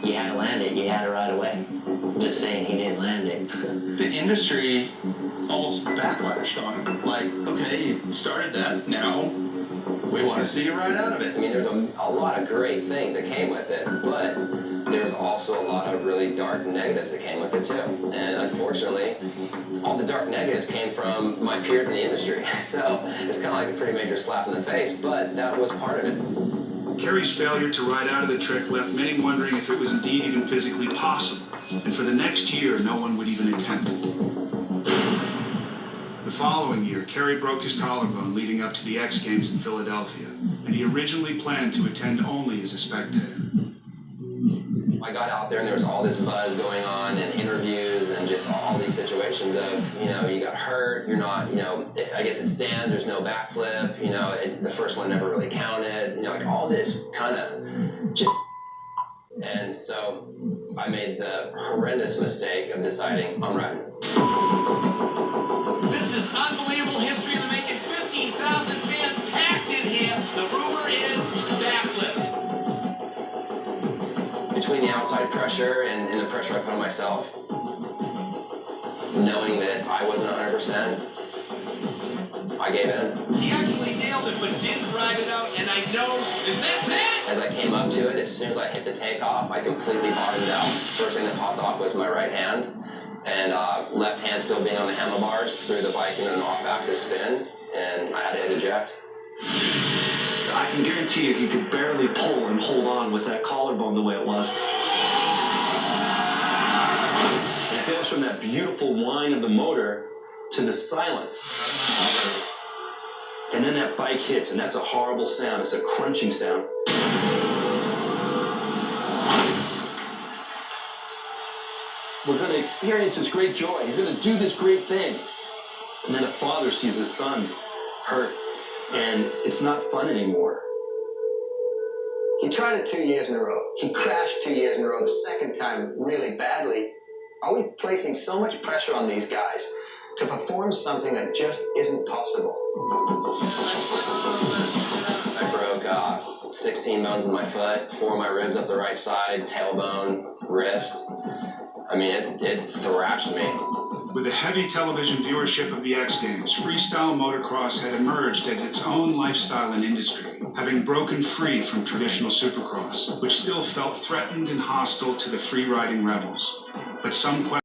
You had to land it, you had it right away. I'm just saying he didn't land it. The industry almost backlashed on him. Like, okay, you started that, now we want to see you ride out of it. I mean, there's a lot of great things that came with it, but there's also a lot of really dark negatives that came with it too. And unfortunately, all the dark negatives came from my peers in the industry. So it's kind of like a pretty major slap in the face, but that was part of it. Kerry's failure to ride out of the trick left many wondering if it was indeed even physically possible, and for the next year, no one would even attempt it. The following year, Kerry broke his collarbone leading up to the X Games in Philadelphia, and he originally planned to attend only as a spectator. I got out there and there was all this buzz going on and interviews and just all these situations of, you got hurt, you're not, I guess it stands, there's no backflip, the first one never really counted, like all this kind of shit. And so I made the horrendous mistake of deciding I'm riding. This is unbelievable history in the making. 15,000 fans packed in here. The rumor is backflip. Between the outside pressure and the pressure I put on myself, knowing that I wasn't 100%, I gave in. He actually nailed it, but didn't ride it out, and I know, is this it? As I came up to it, as soon as I hit the takeoff, I completely bottomed out. First thing that popped off was my right hand, and left hand still being on the handlebars, threw the bike in an off-axis spin, and I had to hit eject. I can guarantee you could barely pull and hold on with that collarbone the way it was. And it goes from that beautiful whine of the motor to the silence. And then that bike hits, and that's a horrible sound. It's a crunching sound. We're going to experience this great joy. He's going to do this great thing. And then a father sees his son hurt, and it's not fun anymore. He tried it 2 years in a row. He crashed 2 years in a row, the second time really badly. Are we placing so much pressure on these guys to perform something that just isn't possible? I broke 16 bones in my foot, 4 of my ribs up the right side, tailbone, wrist. I mean, it thrashed me. With a heavy television viewership of the X Games, freestyle motocross had emerged as its own lifestyle and industry, having broken free from traditional supercross, which still felt threatened and hostile to the free-riding rebels. But some